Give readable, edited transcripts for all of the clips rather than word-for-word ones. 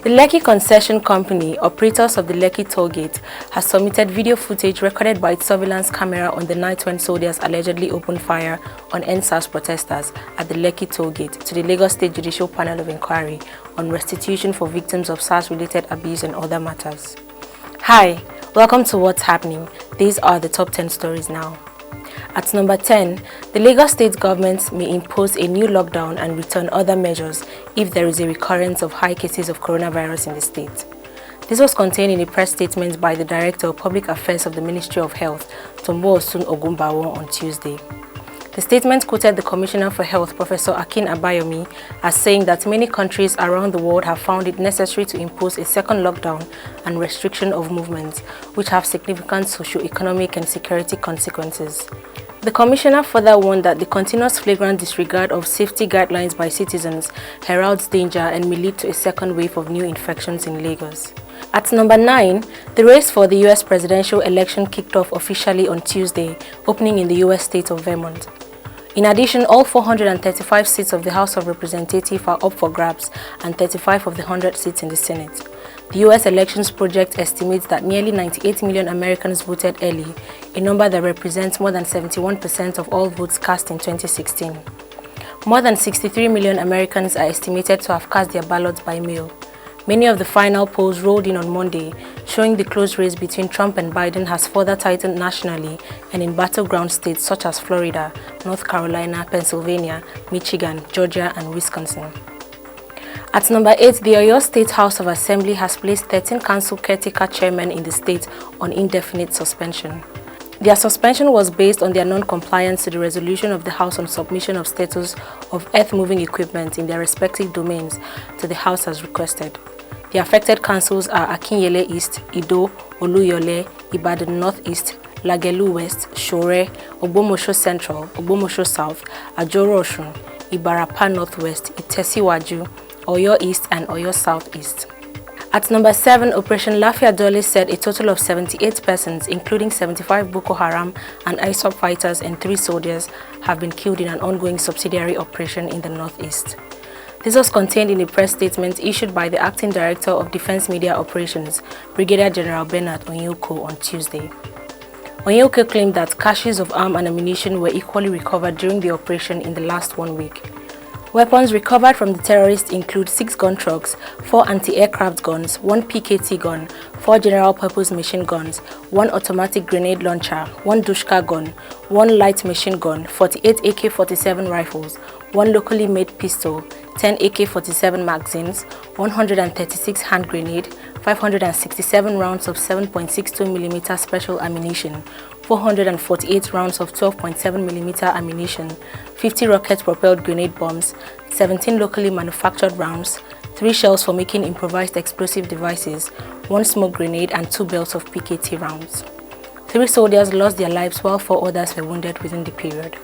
The Lekki Concession Company, operators of the Lekki tollgate, has submitted video footage recorded by its surveillance camera on the night when soldiers allegedly opened fire on NSAS protesters at the Lekki tollgate to the Lagos State Judicial Panel of Inquiry on restitution for victims of SARS-related abuse and other matters. Hi, welcome to What's Happening. These are the top 10 stories now. At number 10, the Lagos State government may impose a new lockdown and return other measures if there is a recurrence of high cases of coronavirus in the state. This was contained in a press statement by the Director of Public Affairs of the Ministry of Health, Tombo Osun Ogumbawo, on Tuesday. The statement quoted the Commissioner for Health, Professor Akin Abayomi, as saying that many countries around the world have found it necessary to impose a second lockdown and restriction of movements, which have significant socio-economic and security consequences. The Commissioner further warned that the continuous flagrant disregard of safety guidelines by citizens heralds danger and may lead to a second wave of new infections in Lagos. At number 9, the race for the U.S. presidential election kicked off officially on Tuesday, opening in the U.S. state of Vermont. In addition, all 435 seats of the House of Representatives are up for grabs and 35 of the 100 seats in the Senate. The U.S. Elections Project estimates that nearly 98 million Americans voted early, a number that represents more than 71% of all votes cast in 2016. More than 63 million Americans are estimated to have cast their ballots by mail. Many of the final polls rolled in on Monday, showing the close race between Trump and Biden has further tightened nationally and in battleground states such as Florida, North Carolina, Pennsylvania, Michigan, Georgia, and Wisconsin. At number 8, the Edo State House of Assembly has placed 13 council caretaker chairmen in the state on indefinite suspension. Their suspension was based on their non-compliance to the resolution of the House on submission of status of earth-moving equipment in their respective domains to the House as requested. The affected councils are Akinyele East, Ido, Oluyole, Ibadan North East, Lagelu West, Shore, Ogbomosho Central, Ogbomosho South, Ajoro Osun, Ibarapa Northwest, Itesiwaju, Oyo East and Oyo Southeast. At number 7, Operation LAFIYA DOLE said a total of 78 persons, including 75 Boko Haram and ISWAP fighters and 3 soldiers, have been killed in an ongoing subsidiary operation in the Northeast. This was contained in a press statement issued by the Acting Director of Defense Media Operations, Brigadier General Bernard Onyeko, on Tuesday. Onyeko claimed that caches of arms and ammunition were equally recovered during the operation in the last 1 week. Weapons recovered from the terrorists include 6 gun trucks, 4 anti-aircraft guns, 1 PKT gun, 4 general-purpose machine guns, 1 automatic grenade launcher, 1 Dushka gun, 1 light machine gun, 48 AK-47 rifles, 1 locally made pistol, 10 AK-47 magazines, 136 hand grenade, 567 rounds of 7.62mm special ammunition, 448 rounds of 12.7mm ammunition, 50 rocket-propelled grenade bombs, 17 locally manufactured rounds, 3 shells for making improvised explosive devices, 1 smoke grenade and 2 belts of PKT rounds. 3 soldiers lost their lives while 4 others were wounded within the period.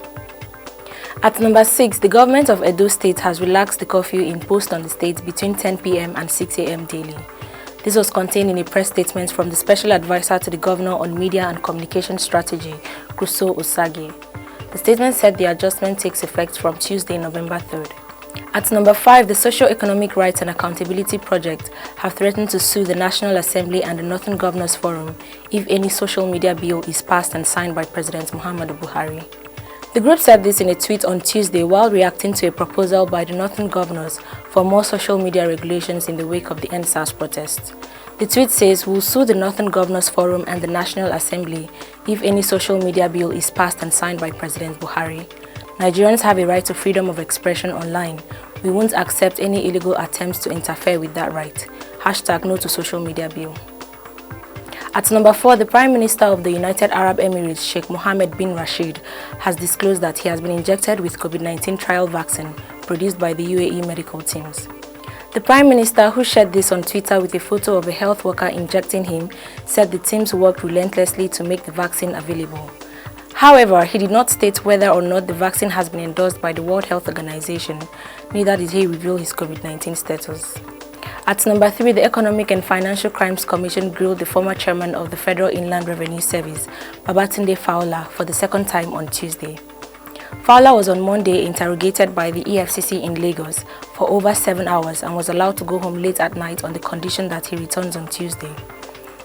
At number 6, the government of Edo State has relaxed the curfew imposed on the state between 10 p.m. and 6 a.m. daily. This was contained in a press statement from the Special Advisor to the Governor on Media and Communication Strategy, Kuso Osage. The statement said the adjustment takes effect from Tuesday, November 3rd. At number 5, the Socio-Economic Rights and Accountability Project have threatened to sue the National Assembly and the Northern Governors Forum if any social media bill is passed and signed by President Muhammadu Buhari. The group said this in a tweet on Tuesday while reacting to a proposal by the Northern Governors for more social media regulations in the wake of the NSAS protests. The tweet says, "We'll sue the Northern Governors Forum and the National Assembly if any social media bill is passed and signed by President Buhari. Nigerians have a right to freedom of expression online. We won't accept any illegal attempts to interfere with that right. #No to social media bill." At number 4, the Prime Minister of the United Arab Emirates, Sheikh Mohammed bin Rashid, has disclosed that he has been injected with COVID-19 trial vaccine produced by the UAE medical teams. The Prime Minister, who shared this on Twitter with a photo of a health worker injecting him, said the teams worked relentlessly to make the vaccine available. However, he did not state whether or not the vaccine has been endorsed by the World Health Organization, neither did he reveal his COVID-19 status. At number 3, the Economic and Financial Crimes Commission grilled the former chairman of the Federal Inland Revenue Service, Babatunde Fowler, for the second time on Tuesday. Fowler was on Monday interrogated by the EFCC in Lagos for over 7 hours and was allowed to go home late at night on the condition that he returns on Tuesday.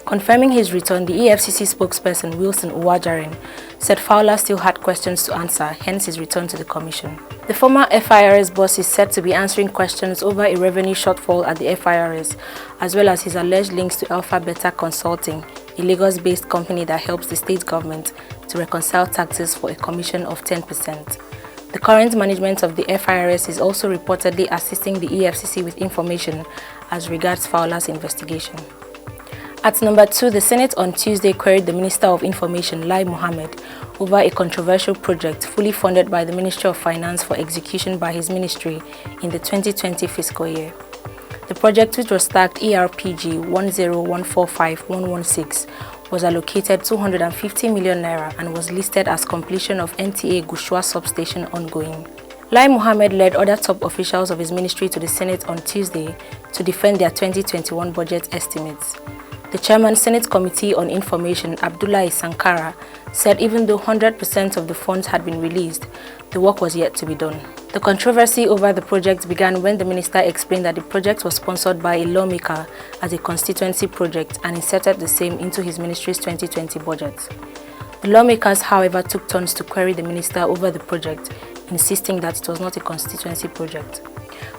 Confirming his return, the EFCC spokesperson Wilson Uwajaren said Fowler still had questions to answer, hence his return to the commission. The former FIRS boss is said to be answering questions over a revenue shortfall at the FIRS, as well as his alleged links to Alpha Beta Consulting, a Lagos-based company that helps the state government to reconcile taxes for a commission of 10%. The current management of the FIRS is also reportedly assisting the EFCC with information as regards Fowler's investigation. At number 2, the Senate on Tuesday queried the Minister of Information, Lai Mohammed, over a controversial project fully funded by the Ministry of Finance for execution by his ministry in the 2020 fiscal year. The project, which was tagged ERPG 10145-116, was allocated 250 million naira and was listed as completion of NTA Gushua substation ongoing. Lai Mohammed led other top officials of his ministry to the Senate on Tuesday to defend their 2021 budget estimates. The chairman, Senate Committee on Information, Abdullahi Sankara, said even though 100% of the funds had been released, the work was yet to be done. The controversy over the project began when the minister explained that the project was sponsored by a lawmaker as a constituency project and inserted the same into his ministry's 2020 budget. The lawmakers, however, took turns to query the minister over the project, insisting that it was not a constituency project.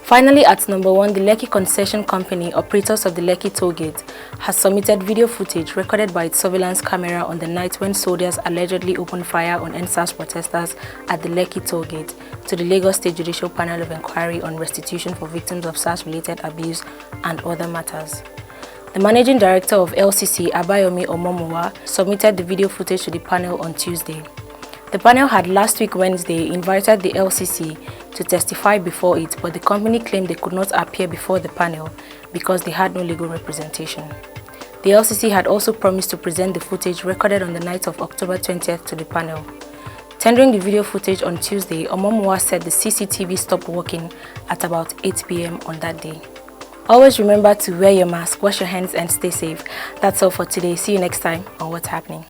Finally, at number 1, the Lekki Concession Company, operators of the Lekki Tollgate, has submitted video footage recorded by its surveillance camera on the night when soldiers allegedly opened fire on NSAS protesters at the Lekki Tollgate to the Lagos State Judicial Panel of Inquiry on Restitution for Victims of SARS-related Abuse and Other Matters. The Managing Director of LCC, Abayomi Omomowa, submitted the video footage to the panel on Tuesday. The panel had last week Wednesday invited the LCC to testify before it, but the company claimed they could not appear before the panel because they had no legal representation. The LCC had also promised to present the footage recorded on the night of October 20th to the panel. Tendering the video footage on Tuesday, Omomowa said the CCTV stopped working at about 8 p.m. on that day. Always remember to wear your mask, wash your hands and stay safe. That's all for today. See you next time on What's Happening.